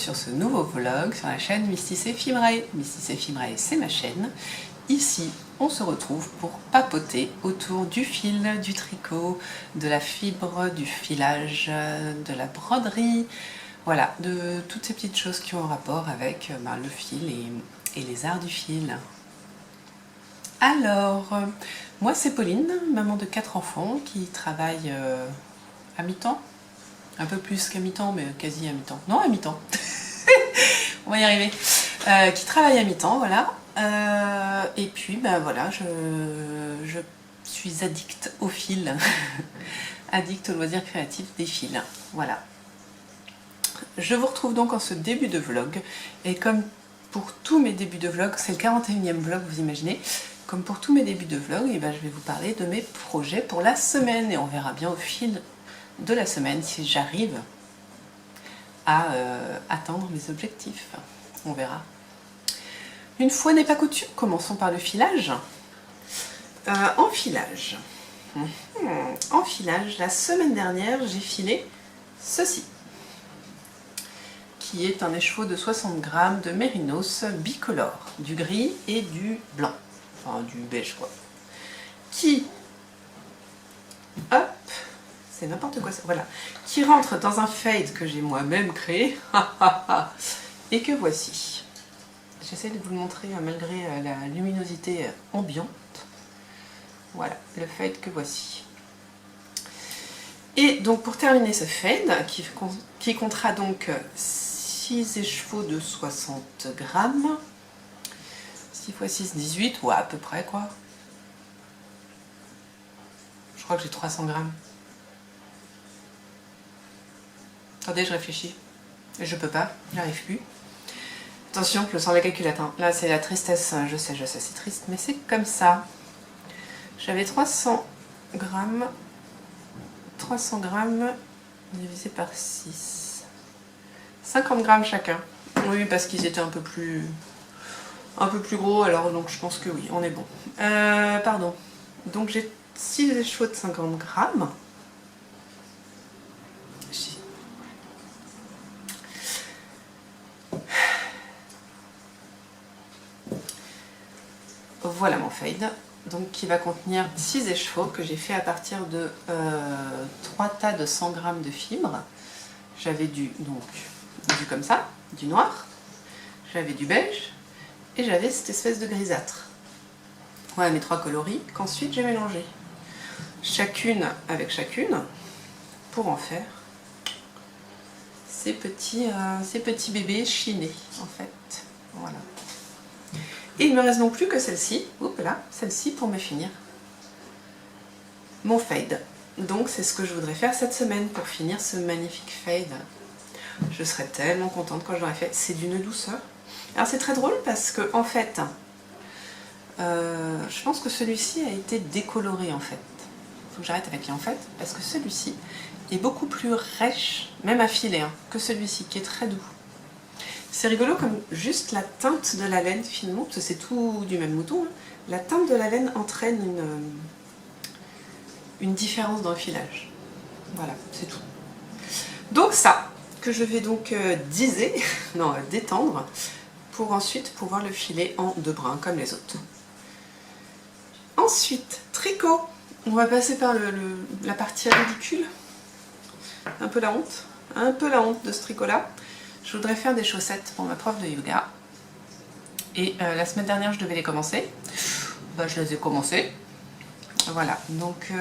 sur ce nouveau vlog sur la chaîne Mystic & Fibrae. Mystic & Fibrae, c'est ma chaîne. Ici, on se retrouve pour papoter autour du fil, du tricot, de la fibre, du filage, de la broderie, voilà, de toutes ces petites choses qui ont rapport avec le fil et les arts du fil. Alors, moi c'est Pauline, maman de 4 enfants qui travaille à mi-temps. Un peu plus qu'à mi-temps, mais quasi à mi-temps. Non, à mi-temps. On va y arriver. Qui travaille à mi-temps, voilà. Et puis, voilà, je suis addicte au fil. Addicte au loisir créatif des fils. Voilà. Je vous retrouve donc en ce début de vlog. Et comme pour tous mes débuts de vlog, c'est le 41e vlog, vous imaginez. Comme pour tous mes débuts de vlog, je vais vous parler de mes projets pour la semaine. Et on verra bien au fil de la semaine si j'arrive à atteindre mes objectifs. On verra. Une fois n'est pas coutume, commençons par le filage. En filage, la semaine dernière, j'ai filé ceci, qui est un écheveau de 60 grammes de mérinos bicolore, du gris et du blanc, enfin du beige quoi, qui, hop, c'est n'importe quoi, voilà, qui rentre dans un fade que j'ai moi-même créé, et que voici. J'essaie de vous le montrer malgré la luminosité ambiante. Voilà, le fade que voici. Et donc pour terminer ce fade, qui comptera donc 6 écheveaux de 60 grammes, 6 x 6, 18, ou à peu près quoi. Je crois que j'ai 300 grammes. Attendez, je réfléchis. Je peux pas, j'arrive plus. Attention, je sens la calculette. Hein. Là, c'est la tristesse. Je sais, c'est triste, mais c'est comme ça. J'avais 300 grammes divisé par 6. 50 grammes chacun. Oui, parce qu'ils étaient un peu plus gros, alors donc je pense que oui, on est bon. Pardon. Donc j'ai 6 écheveaux de 50 grammes. Voilà mon fade, donc qui va contenir 6 écheveaux que j'ai fait à partir de 3 tas de 100 grammes de fibres. J'avais du comme ça, du noir, j'avais du beige et j'avais cette espèce de grisâtre. Voilà mes 3 coloris qu'ensuite j'ai mélangé. Chacune avec chacune pour en faire ces petits bébés chinés en fait. Voilà. Et il me reste donc plus que celle-ci, celle-ci pour me finir mon fade. Donc c'est ce que je voudrais faire cette semaine pour finir ce magnifique fade. Je serais tellement contente quand je l'aurai fait. C'est d'une douceur. Alors c'est très drôle parce que en fait, je pense que celui-ci a été décoloré en fait. Il faut que j'arrête avec les en fait parce que celui-ci est beaucoup plus rêche, même à filer, hein, que celui-ci qui est très doux. C'est rigolo comme juste la teinte de la laine finalement, parce que c'est tout du même mouton, hein, la teinte de la laine entraîne une différence dans le filage. Voilà, c'est tout. Donc ça, que je vais donc détendre, pour ensuite pouvoir le filer en 2 brins comme les autres. Ensuite, tricot. On va passer par la partie ridicule. Un peu la honte de ce tricot-là. Je voudrais faire des chaussettes pour ma prof de yoga. Et la semaine dernière, je devais les commencer. Je les ai commencées. Voilà. Donc,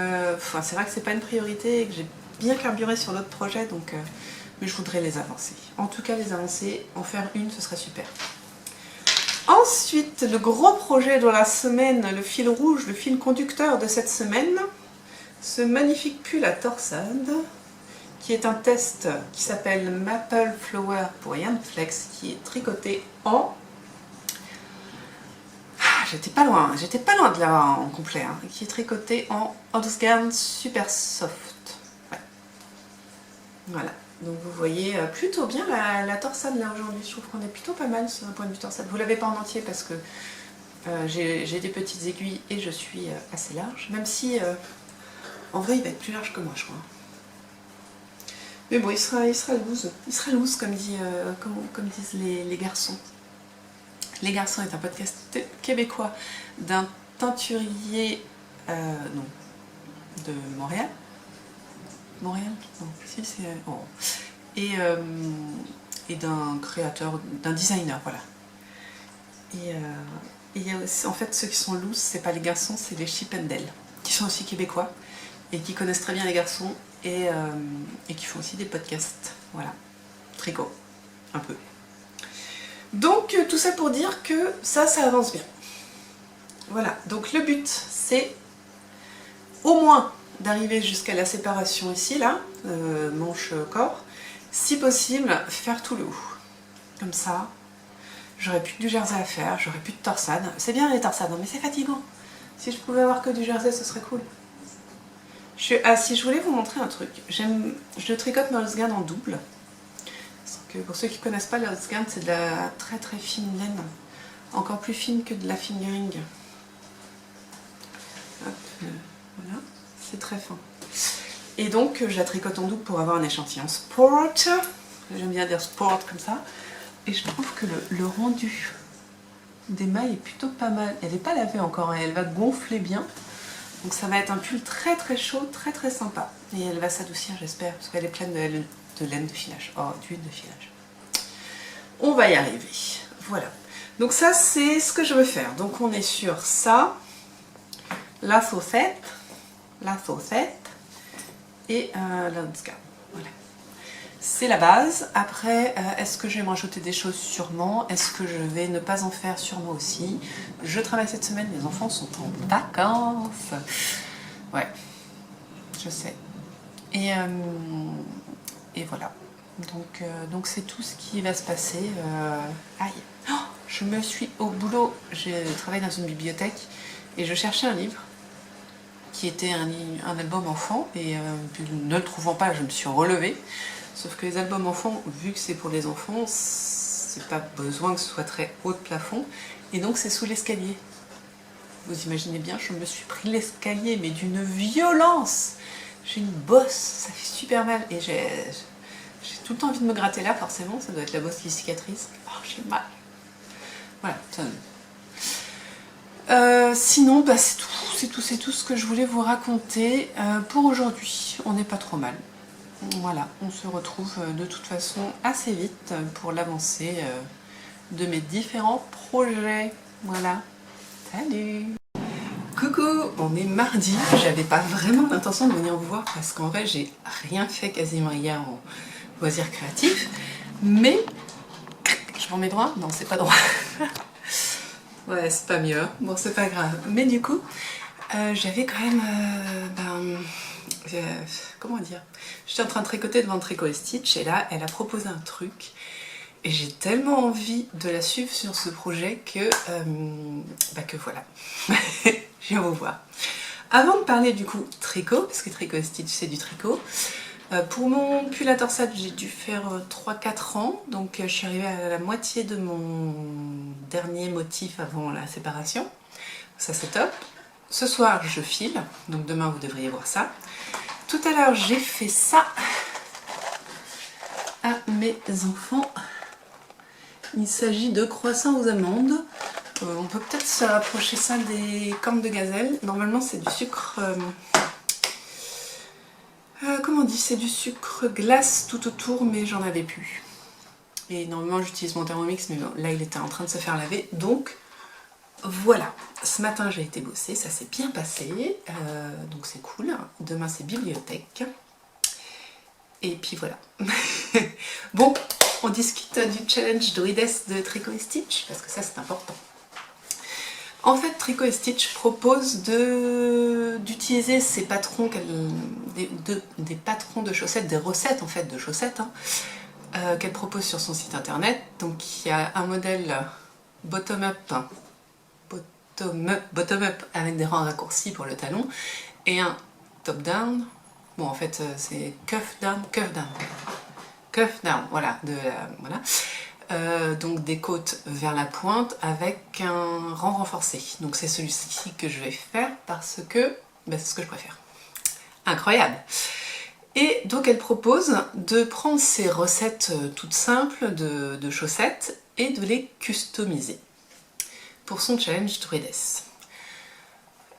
c'est vrai que c'est pas une priorité et que j'ai bien carburé sur l'autre projet. Donc, mais je voudrais les avancer. En tout cas, les avancer, en faire une, ce serait super. Ensuite, le gros projet de la semaine, le fil rouge, le fil conducteur de cette semaine. Ce magnifique pull à torsade, qui est un test qui s'appelle Maple Flower pour Yarn Flex, qui est tricoté en... J'étais pas loin de l'avoir en complet, hein, qui est tricoté en Holzgarn Super Soft. Ouais. Voilà, donc vous voyez plutôt bien la torsade là aujourd'hui, je trouve qu'on est plutôt pas mal sur un point de vue torsade. Vous l'avez pas en entier parce que j'ai des petites aiguilles et je suis assez large, même si en vrai il va être plus large que moi je crois. Mais bon, il sera loose. Il sera loose, comme disent les garçons. Les garçons est un podcast québécois d'un teinturier non, de Montréal. Montréal. Non, si c'est... Oh. Et d'un créateur, d'un designer, voilà. Et il y a aussi, en fait, ceux qui sont loose, c'est pas les garçons, c'est les Chippendales, qui sont aussi québécois et qui connaissent très bien les garçons et qui font aussi des podcasts. Voilà, tricot, un peu. Donc tout ça pour dire que ça avance bien. Voilà, donc le but c'est au moins d'arriver jusqu'à la séparation ici, là, manche-corps, si possible faire tout le haut. Comme ça, j'aurais plus que du jersey à faire, j'aurais plus de torsade. C'est bien les torsades, mais c'est fatigant. Si je pouvais avoir que du jersey, ce serait cool. Ah, si je voulais vous montrer un truc, je tricote ma Hostgarn en double. Parce que pour ceux qui ne connaissent pas, la Hostgarn, c'est de la très très fine laine. Encore plus fine que de la fingering. Hop, voilà, c'est très fin. Et donc, je la tricote en double pour avoir un échantillon sport. J'aime bien dire sport comme ça. Et je trouve que le rendu des mailles est plutôt pas mal. Elle n'est pas lavée encore, hein, elle va gonfler bien. Donc ça va être un pull très très chaud, très très sympa. Et elle va s'adoucir, j'espère, parce qu'elle est pleine de laine de filage. Oh, d'huile de filage. On va y arriver. Voilà. Donc ça, c'est ce que je veux faire. Donc on est sur ça, la saucette et la Hostgarn. Voilà. C'est la base. Après, est-ce que je vais me rajouter des choses? Sûrement. Est-ce que je vais ne pas en faire? Sûrement aussi. Je travaille cette semaine, les enfants sont en vacances. Ouais, je sais. Et voilà. Donc c'est tout ce qui va se passer. Aïe. Oh, je me suis au boulot. Je travaille dans une bibliothèque et je cherchais un livre qui était un album enfant et ne le trouvant pas, je me suis relevée. Sauf que les albums enfants, vu que c'est pour les enfants, c'est pas besoin que ce soit très haut de plafond. Et donc c'est sous l'escalier. Vous imaginez bien, je me suis pris l'escalier, mais d'une violence. J'ai une bosse, ça fait super mal. Et j'ai tout le temps envie de me gratter là, forcément. Ça doit être la bosse qui cicatrise. Oh, j'ai mal. Voilà. Sinon, bah, c'est tout ce que je voulais vous raconter pour aujourd'hui. On n'est pas trop mal. Voilà, on se retrouve de toute façon assez vite pour l'avancée de mes différents projets. Voilà, salut! Coucou, on est mardi, j'avais pas vraiment l'intention de venir vous voir parce qu'en vrai j'ai rien fait quasiment hier en loisirs créatifs, mais je m'en mets droit? Non, c'est pas droit. Ouais, c'est pas mieux, bon c'est pas grave, mais du coup j'avais quand même comment dire, j'étais en train de tricoter devant Tricot & Stitch et là elle a proposé un truc et j'ai tellement envie de la suivre sur ce projet que voilà. Je viens vous voir. Avant de parler du coup tricot, parce que Tricot & Stitch c'est du tricot, pour mon pull à torsade j'ai dû faire 3-4 ans, donc je suis arrivée à la moitié de mon dernier motif avant la séparation, ça c'est top. Ce soir je file, donc demain vous devriez voir ça. Tout à l'heure j'ai fait ça à mes enfants. Il s'agit de croissants aux amandes. On peut peut-être se rapprocher ça des cornes de gazelle. Normalement c'est du sucre... comment on dit? C'est du sucre glace tout autour, mais j'en avais plus. Et normalement j'utilise mon Thermomix, mais bon, là il était en train de se faire laver. Donc voilà. Ce matin j'ai été bosser, ça s'est bien passé. Donc c'est cool. Demain c'est bibliothèque. Et puis voilà. Bon, on discute du challenge druides de Tricot & Stitch, parce que ça c'est important. En fait, Tricot & Stitch propose d'utiliser ces patrons, des patrons de chaussettes, des recettes en fait de chaussettes, hein, qu'elle propose sur son site internet. Donc il y a un modèle bottom-up avec des rangs raccourcis pour le talon, et un top-down. Bon, en fait, c'est cuff down, voilà, voilà. Donc des côtes vers la pointe avec un rang renforcé. Donc c'est celui-ci que je vais faire parce que c'est ce que je préfère. Incroyable! Et donc elle propose de prendre ces recettes toutes simples de chaussettes et de les customiser pour son challenge druidess.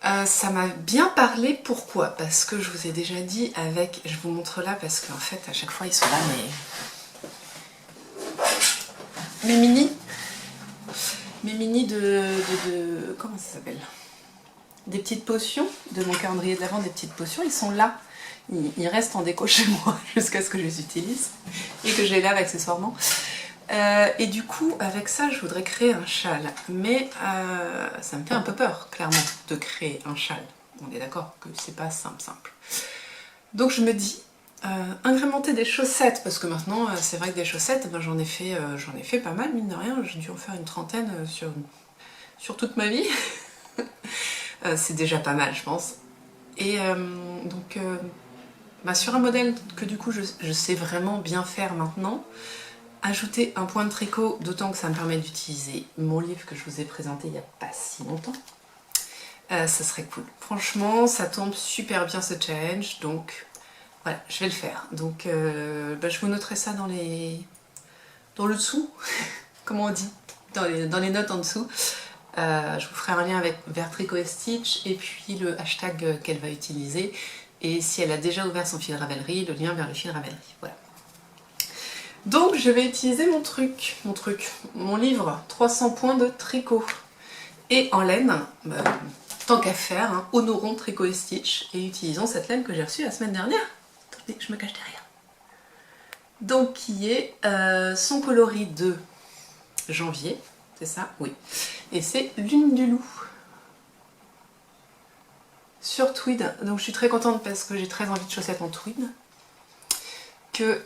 Ça m'a bien parlé, pourquoi? Parce que je vous ai déjà dit avec, je vous montre là parce qu'en fait à chaque fois ils sont là mes mini de comment ça s'appelle? Des petites potions de mon calendrier de l'Avent, des petites potions, ils sont là. Ils restent en déco chez moi jusqu'à ce que je les utilise et que je les lave accessoirement. Et du coup, avec ça, je voudrais créer un châle. Mais ça me fait un peu peur, clairement, de créer un châle. On est d'accord que c'est pas simple. Donc je me dis, incrémenter des chaussettes, parce que maintenant, c'est vrai que des chaussettes, ben, j'en ai fait pas mal, mine de rien. J'ai dû en faire une trentaine sur toute ma vie. C'est déjà pas mal, je pense. Et donc, bah, sur un modèle que du coup je sais vraiment bien faire maintenant, ajouter un point de tricot, d'autant que ça me permet d'utiliser mon livre que je vous ai présenté il n'y a pas si longtemps, ça serait cool. Franchement, ça tombe super bien ce challenge, donc voilà, je vais le faire. Donc bah, je vous noterai ça dans le dessous, comment on dit, dans les notes en dessous. Je vous ferai un lien vers Tricot et Stitch et puis le hashtag qu'elle va utiliser. Et si elle a déjà ouvert son fil Ravelry, le lien vers le fil Ravelry. Voilà. Donc je vais utiliser mon livre 300 points de tricot. Et en laine, bah, tant qu'à faire, hein, honorons Tricot et Stitch et utilisons cette laine que j'ai reçue la semaine dernière. Attendez, je me cache derrière. Donc qui est son coloris de janvier, c'est ça? Oui. Et c'est Lune du Loup. Sur tweed, donc je suis très contente parce que j'ai très envie de chaussettes en tweed, que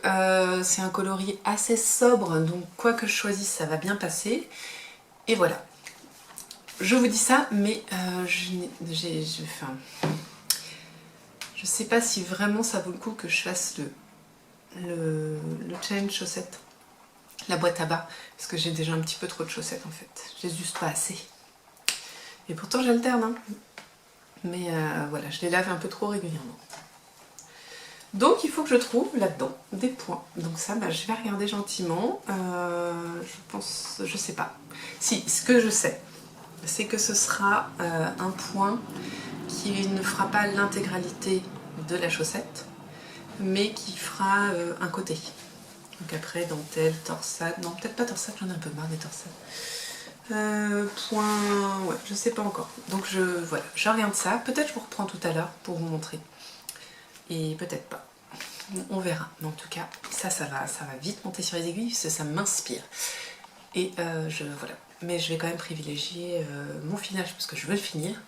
c'est un coloris assez sobre, donc quoi que je choisisse ça va bien passer, et voilà. Je vous dis ça, mais je sais pas si vraiment ça vaut le coup que je fasse le challenge chaussettes, la boîte à bas, parce que j'ai déjà un petit peu trop de chaussettes en fait, j'ai juste pas assez. Et pourtant j'alterne, hein. Mais voilà, je les lave un peu trop régulièrement. Donc il faut que je trouve là-dedans des points. Donc ça, bah, je vais regarder gentiment. Je sais pas. Si, ce que je sais, c'est que ce sera un point qui ne fera pas l'intégralité de la chaussette, mais qui fera un côté. Donc après, dentelle, torsade. Non, peut-être pas torsade, j'en ai un peu marre des torsades. Point, ouais, je sais pas encore. Donc voilà, je regarde ça. Peut-être je vous reprends tout à l'heure pour vous montrer. Et peut-être pas. On verra. Mais en tout cas, ça va vite monter sur les aiguilles parce que ça m'inspire. Et voilà. Mais je vais quand même privilégier mon finage parce que je veux le finir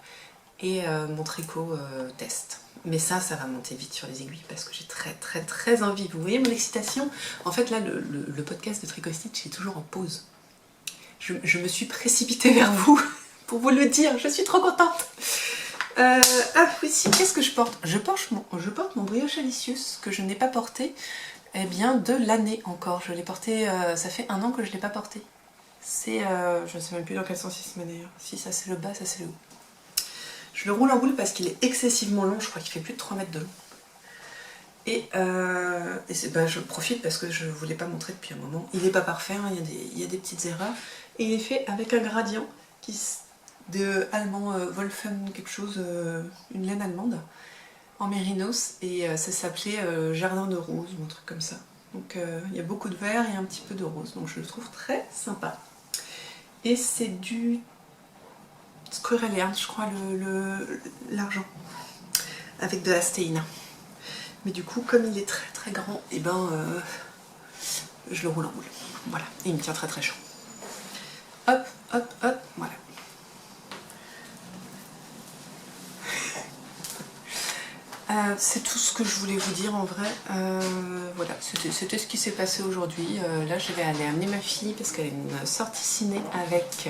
et mon tricot test. Mais ça va monter vite sur les aiguilles parce que j'ai très envie. Vous voyez mon excitation? En fait là, le podcast de Tricot Stitch est toujours en pause. Je me suis précipitée vers vous pour vous le dire, je suis trop contente. Ah oui, si, qu'est-ce que je porte? Je porte mon brioche Alicius que je n'ai pas porté bien de l'année encore. Je l'ai porté, ça fait 1 an que je ne l'ai pas porté. C'est, je ne sais même plus dans quel sens il se met d'ailleurs. Si ça c'est le bas, ça c'est le haut. Je le roule en boule parce qu'il est excessivement long, je crois qu'il fait plus de 3 mètres de long. Et bah, je profite parce que je ne vous l'ai pas montré depuis un moment. Il n'est pas parfait, hein, il y a des petites erreurs. Et il est fait avec un gradient de allemand Wolfen quelque chose, une laine allemande en mérinos. Et ça s'appelait Jardin de rose ou un truc comme ça. Donc il y a beaucoup de vert et un petit peu de rose. Donc je le trouve très sympa. Et c'est du Squirrel Yarn, je crois, l'argent. Avec de la stéina. Mais du coup, comme il est très grand, et ben je le roule en boule. Voilà, et il me tient très chaud. Hop, hop, hop, voilà. C'est tout ce que je voulais vous dire en vrai. Voilà, c'était ce qui s'est passé aujourd'hui. Là, je vais aller amener ma fille parce qu'elle a une sortie ciné avec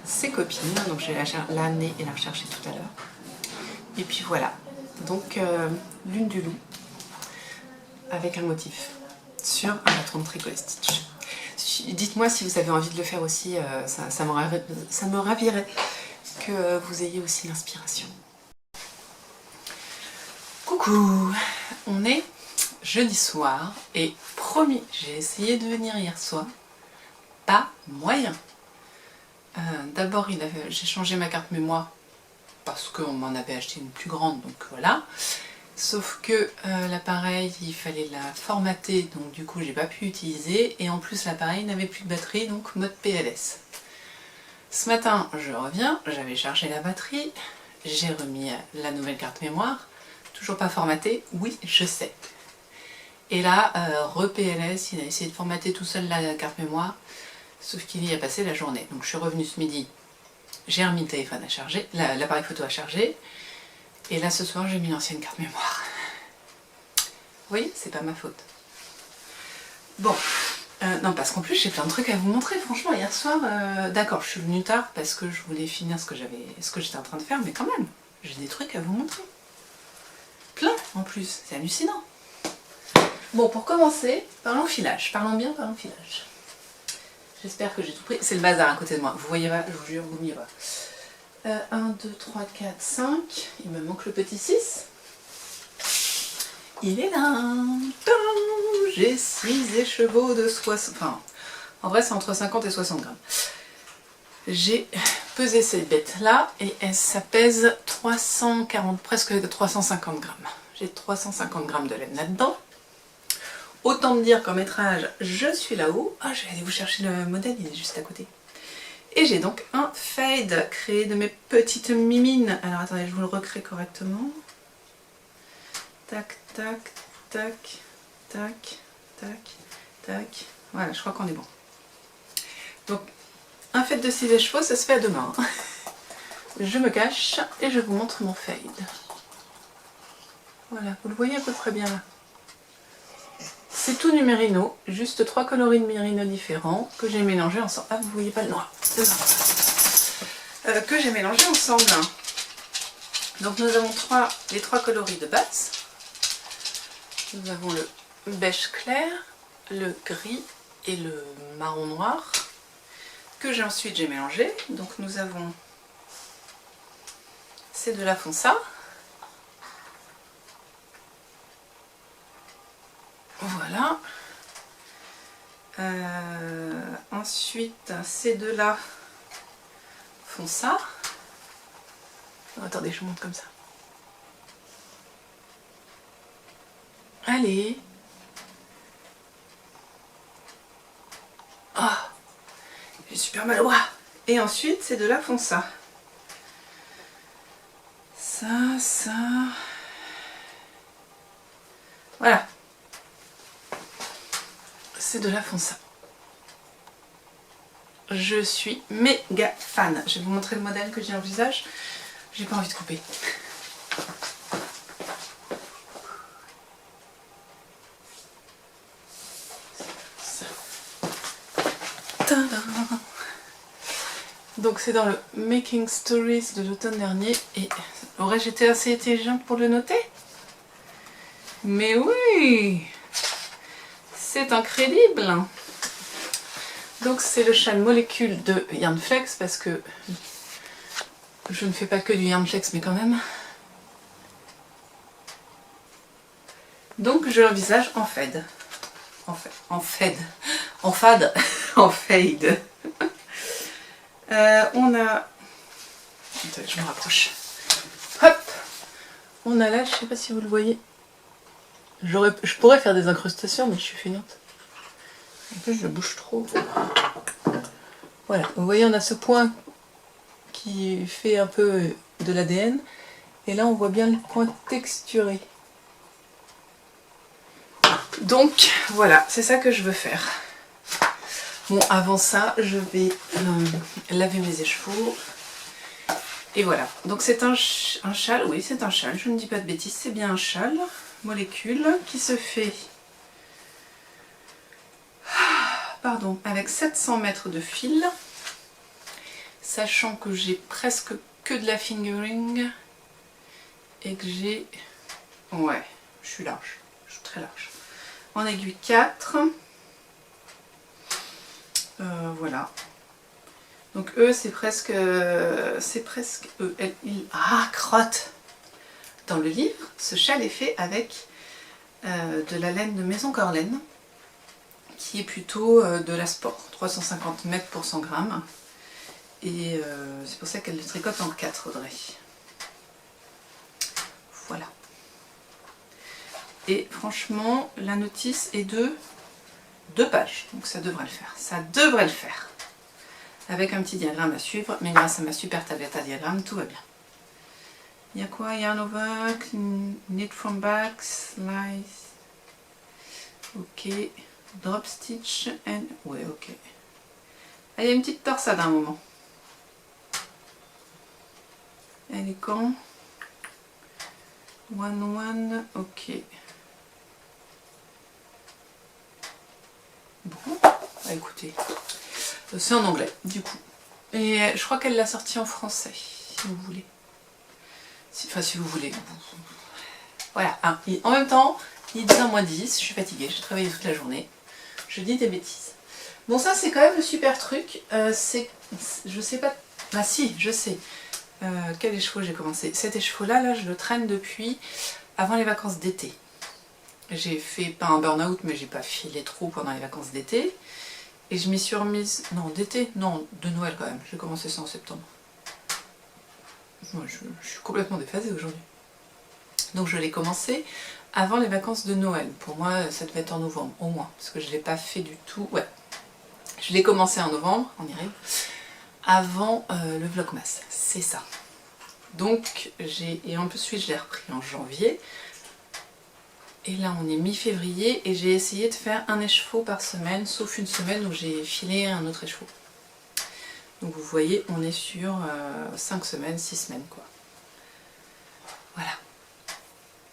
ses copines. Donc, je vais l'amener et la rechercher tout à l'heure. Et puis voilà. Donc, Lune du Loup avec un motif sur un patron de Tricot et Stitch. Dites-moi si vous avez envie de le faire aussi. Ça me ravirait que vous ayez aussi l'inspiration. Coucou, on est jeudi soir et promis, j'ai essayé de venir hier soir, pas moyen. D'abord j'ai changé ma carte mémoire parce qu'on m'en avait acheté une plus grande, donc voilà. Sauf que l'appareil, il fallait la formater, donc du coup j'ai pas pu utiliser, et en plus l'appareil n'avait plus de batterie, donc mode PLS. Ce matin je reviens, j'avais chargé la batterie, j'ai remis la nouvelle carte mémoire, toujours pas formatée, oui je sais. Et là, re-PLS, il a essayé de formater tout seul la carte mémoire, sauf qu'il y a passé la journée. Donc je suis revenue ce midi, j'ai remis le téléphone à charger, l'appareil photo à charger, et là ce soir j'ai mis l'ancienne carte mémoire. Oui, c'est pas ma faute. Bon, non parce qu'en plus j'ai plein de trucs à vous montrer, franchement hier soir, d'accord je suis venue tard parce que je voulais finir ce que j'étais en train de faire, mais quand même, j'ai des trucs à vous montrer. Plein en plus, c'est hallucinant. Bon, pour commencer, parlons filage, parlons bien, parlons filage. J'espère que j'ai tout pris, c'est le bazar à côté de moi, vous voyez pas, je vous jure, vous m'y pas. 1, 2, 3, 4, 5, il me manque le petit 6. Il est là. J'ai 6 écheveaux de 60, enfin, en vrai c'est entre 50 et 60 grammes. J'ai pesé cette bête là et ça pèse 340, presque 350 grammes. J'ai 350 grammes de laine là-dedans. Autant me dire qu'en métrage, je suis là-haut. Ah, je vais aller vous chercher le modèle, il est juste à côté. Et j'ai donc un fade créé de mes petites mimines. Alors attendez, je vous le recrée correctement. Tac, tac, tac, tac, tac, tac. Voilà, je crois qu'on est bon. Donc, un fade de 6 écheveaux, ça se fait à deux mains. Je me cache et je vous montre mon fade. Voilà, vous le voyez à peu près bien là. C'est tout du mérino, juste 3 coloris de mérino différents que j'ai mélangés ensemble. Ah, vous voyez pas le noir, que j'ai mélangé ensemble. Donc nous avons les 3 coloris de base. Nous avons le beige clair, le gris et le marron noir que j'ai mélangé. Donc nous avons c'est de la fonça. Voilà. Ensuite, c'est de la fonça. Oh, attendez, je monte comme ça. Allez. Ah, j'ai super mal au bras. Et ensuite, c'est de la fonça. Ça. Voilà. C'est de la fonça. Je suis méga fan. Je vais vous montrer le modèle que j'ai en visage. J'ai pas envie de couper. Donc c'est dans le Making Stories de l'automne dernier. Et aurais-je été assez intelligente pour le noter? Mais oui! C'est incroyable. Donc c'est le châle molécule de Yarnflex parce que je ne fais pas que du Yarnflex mais quand même. Donc je l'envisage en fade. En fade. On a... Attends, je me rapproche. Hop. On a là, je sais pas si vous le voyez. Je pourrais faire des incrustations mais je suis feignante. En plus je bouge trop. Voilà, vous voyez on a ce point qui fait un peu de l'ADN. Et là on voit bien le point texturé. Donc voilà, c'est ça que je veux faire. Bon, avant ça, je vais laver mes écheveaux. Et voilà. Donc c'est un châle, oui c'est un châle, je ne dis pas de bêtises, c'est bien un châle molécule qui se fait avec 700 mètres de fil. Sachant que j'ai presque que de la fingering et que j'ai... Ouais, je suis large, je suis très large. En aiguille 4. Voilà. Donc eux c'est presque ah crotte. Dans le livre, ce châle est fait avec de la laine de Maison Corlaine, qui est plutôt de la sport, 350 mètres pour 100 grammes. Et c'est pour ça qu'elle le tricote en 4, Audrey. Voilà. Et franchement, la notice est de 2 pages, donc ça devrait le faire. Ça devrait le faire. Avec un petit diagramme à suivre, mais grâce à ma super tablette à diagramme, tout va bien. Il y a quoi? Yarn over, knit from back, slice. Ok. Drop stitch and... Ouais, ok. Ah, il y a une petite torsade à un moment. Elle est quand? 1-1, ok. Bon, bah écoutez, c'est en anglais du coup. Et je crois qu'elle l'a sorti en français, si vous voulez. Enfin, si vous voulez. Voilà, hein. En même temps, il est 10h-10, je suis fatiguée, j'ai travaillé toute la journée. Je dis des bêtises. Bon, ça c'est quand même le super truc. Je sais pas. Ah si, je sais. Quel écheveau j'ai commencé? Cet écheveau-là, là, je le traîne depuis avant les vacances d'été. J'ai fait, pas un burn-out, mais j'ai pas filé trop pendant les vacances d'été. Et je m'y suis remise... Non, d'été? Non, de Noël quand même. J'ai commencé ça en septembre. Moi, je suis complètement déphasée aujourd'hui. Donc je l'ai commencé avant les vacances de Noël. Pour moi, ça devait être en novembre, au moins. Parce que je ne l'ai pas fait du tout... Ouais. Je l'ai commencé en novembre, on y arrive. Avant le Vlogmas, c'est ça. Donc, et ensuite je l'ai repris en janvier. Et là on est mi-février et j'ai essayé de faire un écheveau par semaine, sauf une semaine où j'ai filé un autre écheveau. Donc vous voyez, on est sur 5 semaines, 6 semaines quoi. Voilà.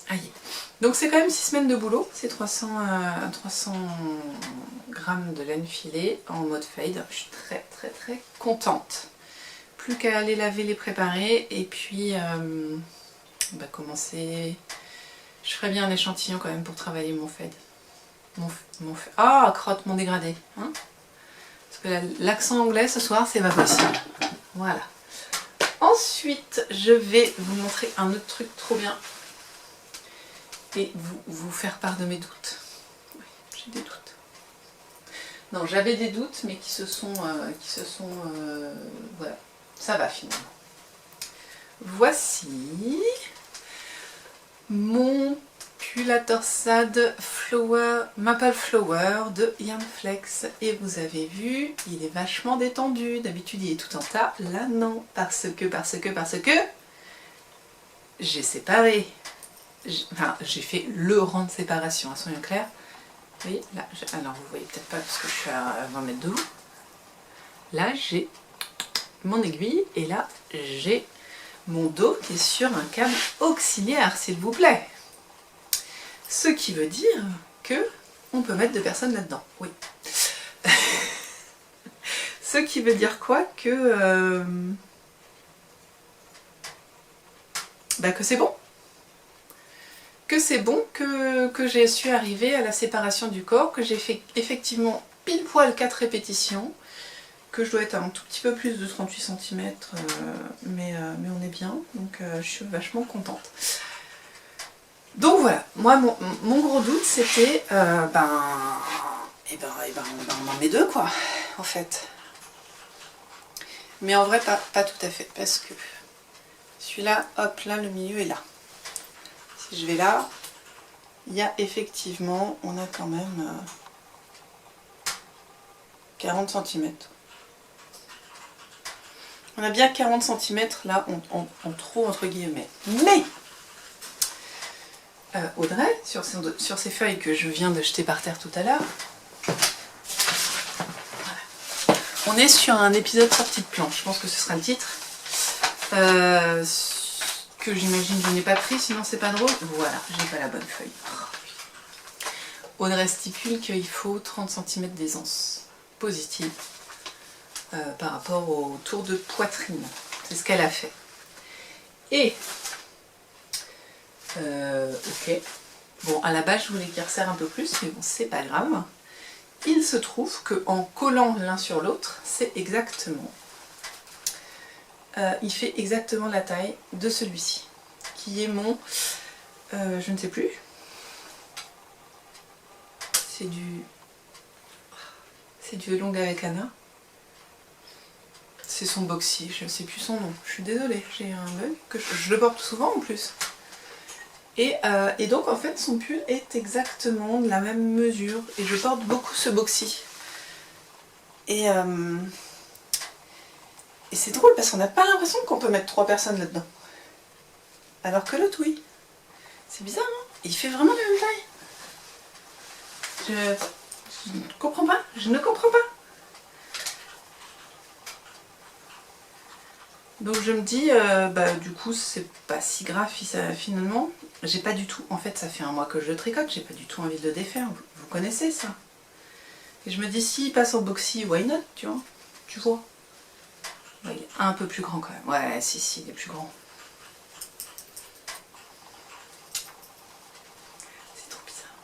Aïe. Donc c'est quand même 6 semaines de boulot, c'est 300 grammes de laine filée en mode fade. Je suis très très très contente. Plus qu'à aller laver, les préparer et puis on va commencer. Je ferais bien un échantillon quand même pour travailler mon fade. Ah, crotte mon dégradé. Hein, parce que l'accent anglais ce soir, c'est pas possible. Voilà. Ensuite, je vais vous montrer un autre truc trop bien. Et vous faire part de mes doutes. Oui, j'ai des doutes. Non, j'avais des doutes, mais qui se sont voilà, ça va finalement. Voici mon pull à torsade Maple Flower de Yarnflex. Et vous avez vu, il est vachement détendu. D'habitude, il est tout en tas. Là, non. Parce que j'ai séparé. Enfin, j'ai fait le rang de séparation, soyons clairs. Vous voyez, là, alors vous voyez peut-être pas parce que je suis à 20 mètres de vous. Là, j'ai mon aiguille et là, j'ai mon dos qui est sur un câble auxiliaire, s'il vous plaît. Ce qui veut dire que on peut mettre 2 personnes là-dedans. Oui. Ce qui veut dire quoi? Que c'est bon. Que c'est bon, que j'ai su arriver à la séparation du corps, que j'ai fait effectivement pile poil 4 répétitions, que je dois être à un tout petit peu plus de 38 cm, mais on est bien, donc je suis vachement contente. Donc voilà, moi mon gros doute c'était, on en met 2 quoi, en fait. Mais en vrai pas tout à fait, parce que celui-là, hop, là le milieu est là. Si je vais là, il y a effectivement, on a quand même 40 cm. On a bien 40 cm là en trop entre guillemets. Mais Audrey, sur ces feuilles que je viens de jeter par terre tout à l'heure, voilà. On est sur un épisode sortie de planche, je pense que ce sera le titre. Que j'imagine je n'ai pas pris, sinon c'est pas drôle. Voilà, j'ai pas la bonne feuille. Audrey stipule qu'il faut 30 cm d'aisance positive par rapport au tour de poitrine. C'est ce qu'elle a fait. Et, ok, bon à la base je voulais qu'il resserre un peu plus, mais bon c'est pas grave. Il se trouve qu'en collant l'un sur l'autre, c'est exactement... il fait exactement la taille de celui-ci, qui est mon, je ne sais plus, C'est du Long avec Anna. C'est son boxy, je ne sais plus son nom. Je suis désolée, j'ai un bug, que je le porte souvent en plus. Et donc en fait son pull est exactement de la même mesure. Et je porte beaucoup ce boxy. Et c'est drôle parce qu'on n'a pas l'impression qu'on peut mettre 3 personnes là-dedans. Alors que l'autre, oui. C'est bizarre, hein? Il fait vraiment la même taille. Je ne comprends pas. Je ne comprends pas. Donc je me dis, du coup, c'est pas si grave finalement. J'ai pas du tout, en fait, ça fait un mois que je le tricote, j'ai pas du tout envie de le défaire. Vous connaissez ça. Et je me dis, s'il passe en boxy, why not, tu vois? Tu vois? Ouais, il est un peu plus grand quand même. Ouais, si, il est plus grand. C'est trop bizarre.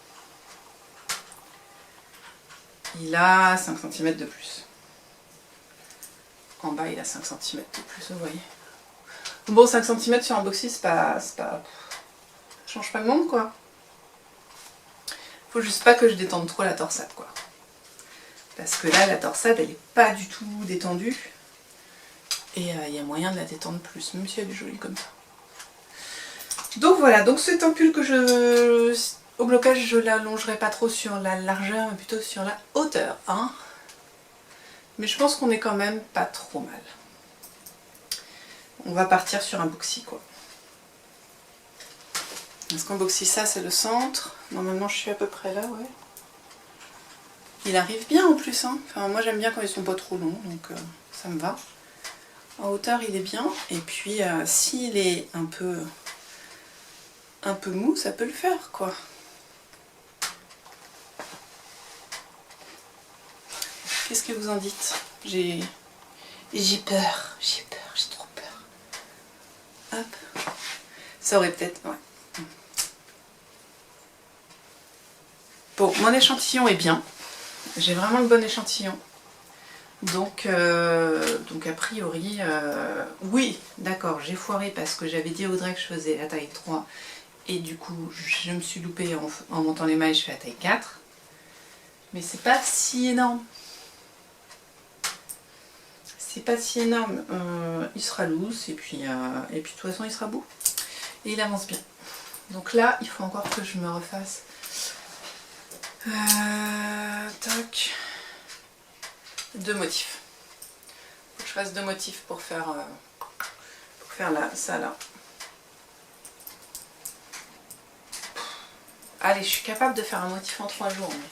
Il a 5 cm de plus. En bas, il a 5 cm de plus, vous voyez. Bon, 5 cm sur un boxy, c'est pas... Ça change pas le monde, quoi. Faut juste pas que je détende trop la torsade, quoi. Parce que là, la torsade, elle est pas du tout détendue. Et il y a moyen de la détendre plus, même si elle est jolie comme ça. Donc voilà, donc c'est un pull que je... Au blocage, je l'allongerai pas trop sur la largeur, mais plutôt sur la hauteur, hein. Mais je pense qu'on est quand même pas trop mal. On va partir sur un boxy, quoi. Parce qu'en boxy, ça, c'est le centre. Normalement, je suis à peu près là, ouais. Il arrive bien en plus, hein. Enfin, moi, j'aime bien quand ils sont pas trop longs, donc ça me va. En hauteur, il est bien. Et puis, s'il est un peu mou, ça peut le faire, quoi. Qu'est-ce que vous en dites? J'ai peur, j'ai trop peur. Hop. Ça aurait peut-être... Ouais. Bon, mon échantillon est bien. J'ai vraiment le bon échantillon. Donc a priori, oui, d'accord, j'ai foiré parce que j'avais dit à Audrey que je faisais la taille 3. Et du coup, je me suis loupée en montant les mailles, je fais la taille 4. Mais c'est pas si énorme. C'est pas si énorme. Il sera loose et puis de toute façon, il sera beau. Et il avance bien. Donc là, il faut encore que je me refasse. Tac. 2 motifs. Faut que je fasse 2 motifs pour faire là, ça là. Allez, je suis capable de faire un motif en 3 jours. Mais...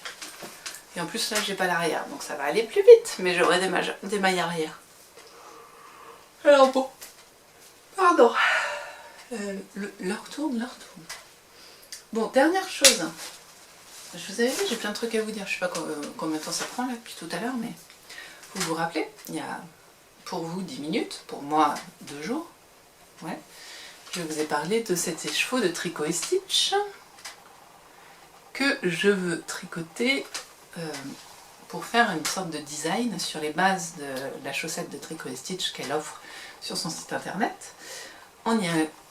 Et en plus là, j'ai pas l'arrière, donc ça va aller plus vite. Mais j'aurai des mailles arrière. Alors bon. Pardon. L'heure tourne. Bon, dernière chose. Je vous avais dit, j'ai plein de trucs à vous dire. Je sais pas combien de temps ça prend là depuis tout à l'heure, mais vous vous rappelez, il y a pour vous 10 minutes, pour moi 2 jours. Ouais. Je vous ai parlé de cet écheveau de Tricot et Stitch que je veux tricoter pour faire une sorte de design sur les bases de la chaussette de Tricot et Stitch qu'elle offre sur son site internet, en y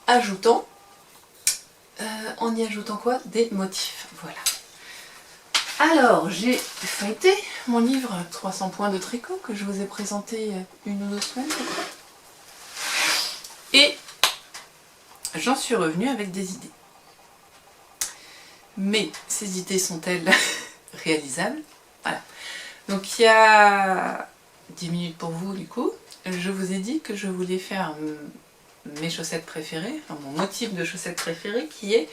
ajoutant quoi? Des motifs. Voilà. Alors, j'ai feuilleté mon livre 300 points de tricot que je vous ai présenté 1 ou 2 semaines. Et j'en suis revenue avec des idées. Mais ces idées sont-elles réalisables? Voilà. Donc il y a 10 minutes pour vous du coup. Je vous ai dit que je voulais faire mes chaussettes préférées, enfin, mon motif de chaussettes préférées qui est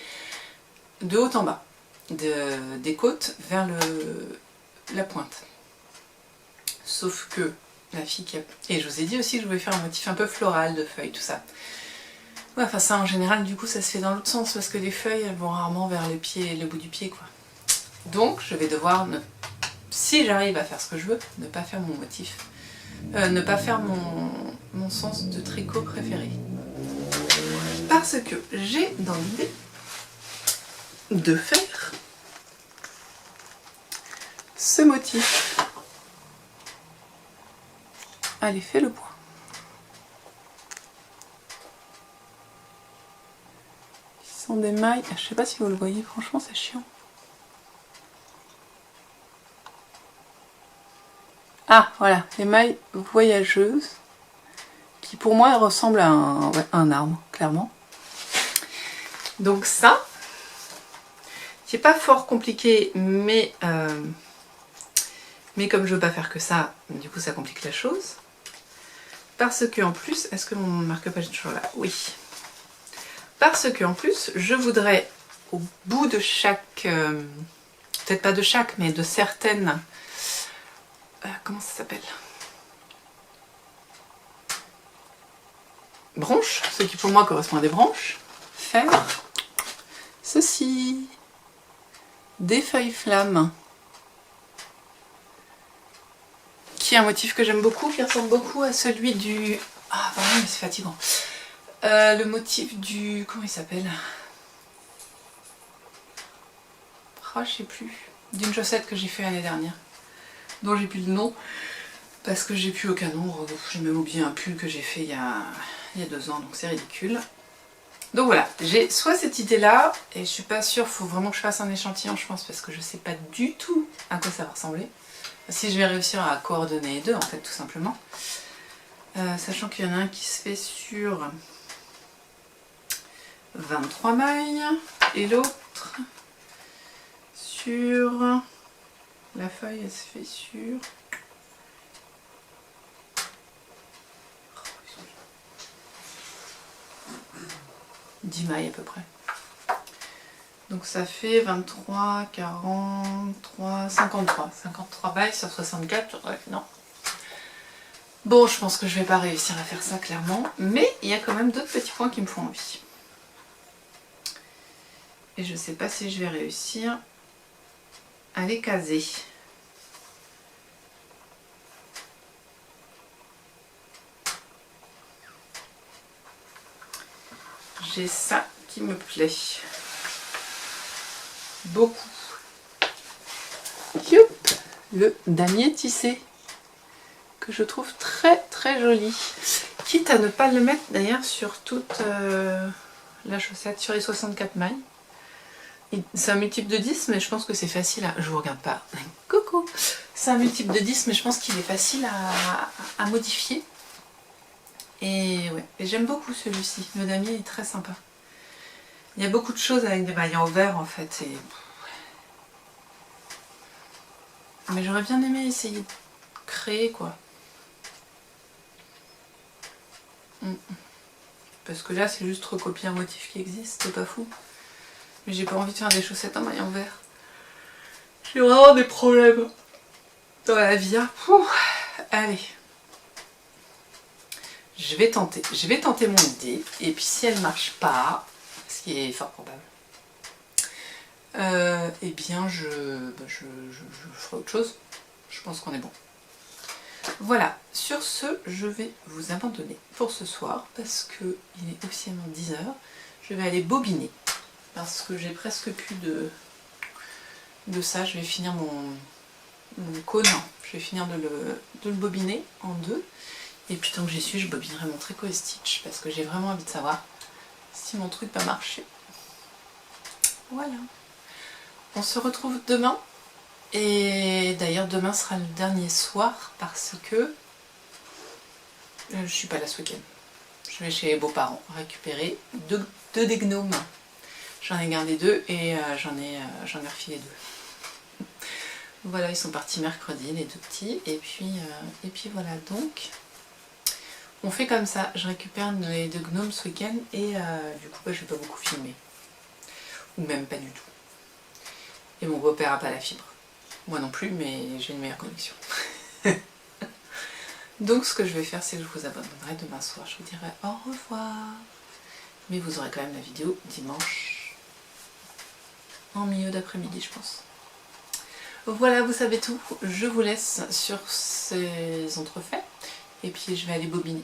de haut en bas. Des côtes vers la pointe. Sauf que la fille qui a... Et je vous ai dit aussi que je voulais faire un motif un peu floral de feuilles, tout ça. Ouais, enfin ça en général du coup ça se fait dans l'autre sens parce que les feuilles elles vont rarement vers le pied, le bout du pied quoi. Donc je vais devoir, si j'arrive à faire ce que je veux, ne pas faire mon motif. Ne pas faire mon sens de tricot préféré. Parce que j'ai dans l'idée de faire ce motif. Allez, fais le point. Ce sont des mailles, je sais pas si vous le voyez, franchement c'est chiant. Ah, voilà, émail voyageuse, qui pour moi ressemble à un arbre, clairement. Donc ça, c'est pas fort compliqué, mais comme je veux pas faire que ça, du coup ça complique la chose. Parce que en plus, est-ce que mon marque-page est toujours là? Oui. Parce que en plus, je voudrais au bout de chaque, peut-être pas de chaque, mais de certaines, comment ça s'appelle? Branches, ce qui pour moi correspond à des branches, faire ceci, des feuilles flammes, qui est un motif que j'aime beaucoup, qui ressemble beaucoup à celui du... Ah pardon, mais c'est fatigant. Le motif du... Comment il s'appelle? Oh, je sais plus. D'une chaussette que j'ai fait l'année dernière, dont j'ai plus le nom, parce que j'ai plus aucun nom. J'ai même oublié un pull que j'ai fait il y a 2 ans, donc c'est ridicule. Donc voilà, j'ai soit cette idée-là, et je suis pas sûre, faut vraiment que je fasse un échantillon, je pense, parce que je sais pas du tout à quoi ça va ressembler. Si je vais réussir à coordonner les deux, en fait, tout simplement. Sachant qu'il y en a un qui se fait sur 23 mailles, et l'autre sur... La feuille, elle se fait sur... 10 mailles à peu près. Donc ça fait 23, 43, 53. 53 mailles sur 64, ouais, non. Bon, je pense que je vais pas réussir à faire ça clairement, mais il y a quand même d'autres petits points qui me font envie. Et je sais pas si je vais réussir à les caser. J'ai ça qui me plaît beaucoup. Youp, le damier tissé, que je trouve très très joli. Quitte à ne pas le mettre d'ailleurs sur toute la chaussette, sur les 64 mailles. C'est un multiple de 10, mais je pense que c'est facile à... Je vous regarde pas. Coucou. C'est un multiple de 10, mais je pense qu'il est facile à modifier. Et ouais, et j'aime beaucoup celui-ci. Le damier est très sympa. Il y a beaucoup de choses avec des mailles en verre en fait. Mais j'aurais bien aimé essayer de créer quoi. Parce que là c'est juste recopier un motif qui existe, c'est pas fou. Mais j'ai pas envie de faire des chaussettes en maille en verre. J'ai vraiment des problèmes dans la vie. Allez. Je vais tenter mon idée. Et puis si elle marche pas, ce qui est fort probable, eh bien je ferai autre chose. Je pense qu'on est bon. Voilà, sur ce, je vais vous abandonner pour ce soir parce qu'il est officiellement 10 h. Je vais aller bobiner parce que j'ai presque plus de ça. Je vais finir mon cône. Je vais finir de le bobiner en deux. Et puis tant que j'y suis, je bobinerai mon tricot et stitch parce que j'ai vraiment envie de savoir si mon truc va marcher. Voilà. On se retrouve demain. Et d'ailleurs demain sera le dernier soir parce que je suis pas là ce week-end. Je vais chez les beaux-parents récupérer deux des gnomes. J'en ai gardé 2 et j'en ai refilé 2. Voilà, ils sont partis mercredi les 2 petits et puis voilà, donc on fait comme ça. Je récupère les 2 gnomes ce week-end et du coup je vais pas beaucoup filmer, ou même pas du tout. Et mon beau-père a pas la fibre. Moi non plus, mais j'ai une meilleure connexion. Donc ce que je vais faire, c'est que je vous abandonnerai demain soir. Je vous dirai au revoir. Mais vous aurez quand même la vidéo dimanche, en milieu d'après-midi, je pense. Voilà, vous savez tout. Je vous laisse sur ces entrefaits. Et puis je vais aller bobiner.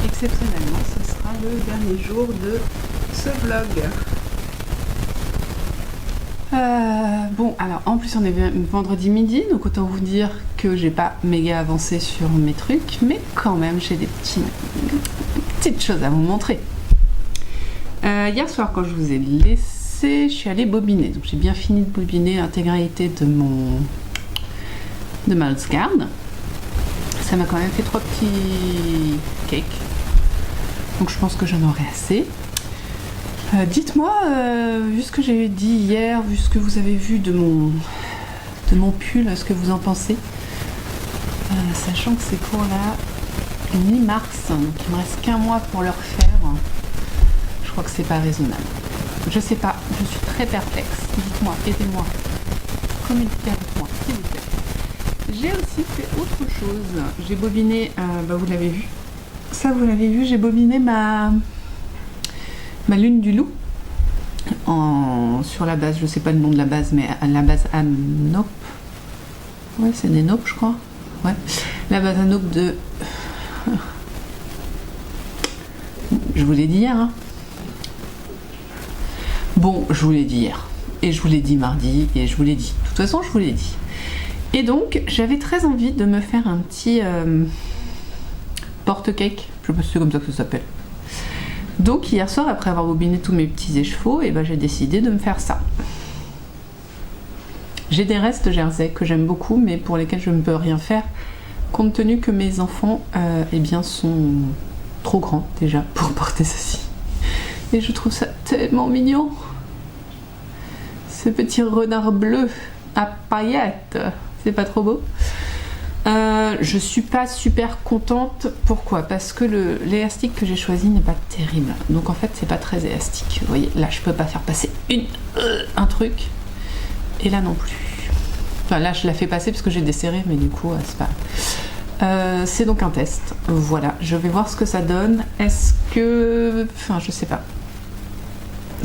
exceptionnellement, ce sera le dernier jour de ce vlog. Bon, alors en plus on est vendredi midi, donc autant vous dire que j'ai pas méga avancé sur mes trucs, mais quand même j'ai des petites choses à vous montrer. Hier soir, quand je vous ai laissé, je suis allée bobiner, donc j'ai bien fini de bobiner l'intégralité de ma house guard. Ça m'a quand même fait 3 petits cakes, donc je pense que j'en aurai assez. Dites-moi, vu ce que j'ai dit hier, vu ce que vous avez vu de mon pull, ce que vous en pensez. Sachant que c'est pour la mi-mars, donc il me reste qu'un mois pour le refaire. Je crois que c'est pas raisonnable. Je sais pas, je suis très perplexe. Dites-moi, aidez-moi. Communiquez avec moi, s'il vous plaît. J'ai aussi fait autre chose. J'ai bobiné, vous l'avez vu. Ça, vous l'avez vu, j'ai bobiné ma lune du loup sur la base, je sais pas le nom de la base, mais la base Anope. Ouais, c'est des Nope, je crois. Ouais, la base Anope de. Je vous l'ai dit hier. Hein. Bon, je vous l'ai dit hier. Et je vous l'ai dit mardi. Et je vous l'ai dit. De toute façon, je vous l'ai dit. Et donc, j'avais très envie de me faire un petit porte-cake. Je sais pas si c'est comme ça que ça s'appelle. Donc hier soir, après avoir bobiné tous mes petits échevaux, j'ai décidé de me faire ça. J'ai des restes jersey que j'aime beaucoup, mais pour lesquels je ne peux rien faire, compte tenu que mes enfants sont trop grands déjà pour porter ceci. Et je trouve ça tellement mignon. Ce petit renard bleu à paillettes, c'est pas trop beau? Je suis pas super contente. Pourquoi? Parce que l'élastique que j'ai choisi n'est pas terrible. Donc en fait c'est pas très élastique. Vous voyez, là je peux pas faire passer un truc. Et là non plus. Enfin là je la fais passer parce que j'ai desserré, mais du coup c'est pas... c'est donc un test. Voilà, je vais voir ce que ça donne. Est-ce que... Enfin je sais pas.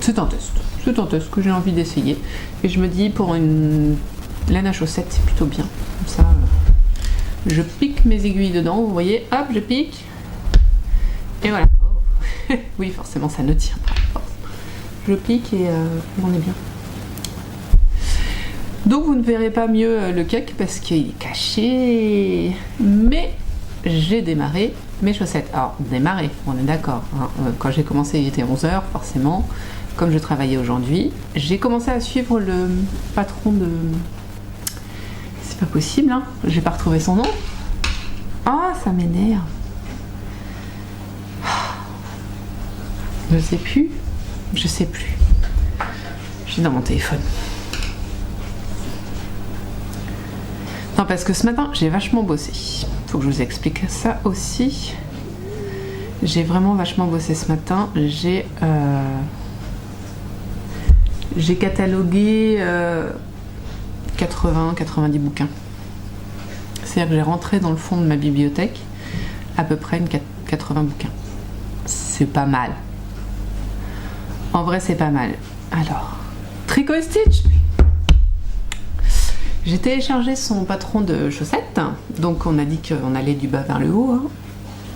C'est un test. C'est un test que j'ai envie d'essayer. Et je me dis pour une laine à chaussettes c'est plutôt bien. Comme ça... Je pique mes aiguilles dedans, vous voyez, hop, je pique. Et voilà. Oh. Oui, forcément, ça ne tient pas. Je pique et on est bien. Donc, vous ne verrez pas mieux le cake parce qu'il est caché. Mais j'ai démarré mes chaussettes. Alors, démarré, on est d'accord. Hein. Quand j'ai commencé, il était 11h, forcément. Comme je travaillais aujourd'hui, j'ai commencé à suivre le patron de... Pas possible, hein. J'ai pas retrouvé son nom. Ah, ça m'énerve. Je sais plus. Je sais plus. Je suis dans mon téléphone. Non, parce que ce matin, j'ai vachement bossé. Faut que je vous explique ça aussi. J'ai vraiment vachement bossé ce matin. J'ai catalogué 80-90 bouquins. C'est-à-dire que j'ai rentré dans le fond de ma bibliothèque à peu près 80 bouquins. C'est pas mal. En vrai, c'est pas mal. Alors, Tricot et Stitch. J'ai téléchargé son patron de chaussettes. Donc, on a dit qu'on allait du bas vers le haut. Hein.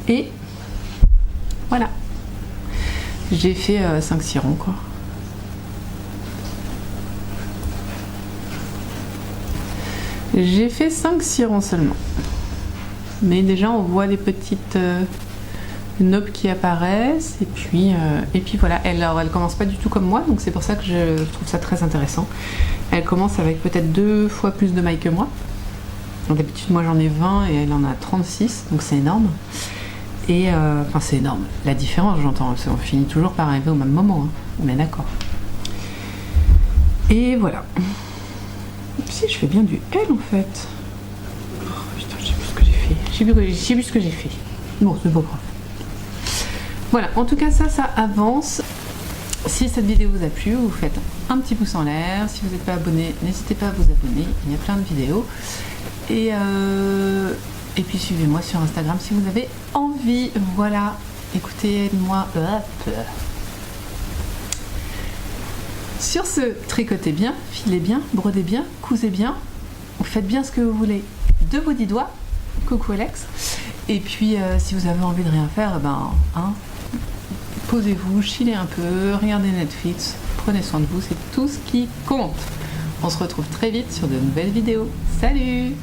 Et voilà. J'ai fait 5-6 ronds, quoi. J'ai fait 5-6 ronds seulement. Mais déjà on voit les petites nopes qui apparaissent. Et puis voilà. Elle commence pas du tout comme moi. Donc c'est pour ça que je trouve ça très intéressant. Elle commence avec peut-être 2 fois plus de mailles que moi. D'habitude moi j'en ai 20 et elle en a 36. Donc c'est énorme. Et enfin c'est énorme. La différence j'entends. On finit toujours par arriver au même moment. Hein. On est d'accord. Et voilà. Si je fais bien du L en fait. Oh, putain, je sais plus ce que j'ai fait. Je sais plus ce que j'ai fait. Bon, c'est pas grave. Voilà, en tout cas ça avance. Si cette vidéo vous a plu, vous faites un petit pouce en l'air. Si vous n'êtes pas abonné, n'hésitez pas à vous abonner. Il y a plein de vidéos. Et puis suivez-moi sur Instagram si vous avez envie. Voilà, écoutez-moi. Sur ce, tricotez bien, filez bien, brodez bien, cousez bien, faites bien ce que vous voulez de vos 10 doigts. Coucou Alex. Et puis si vous avez envie de rien faire, posez-vous, chillez un peu, regardez Netflix, prenez soin de vous, c'est tout ce qui compte. On se retrouve très vite sur de nouvelles vidéos. Salut!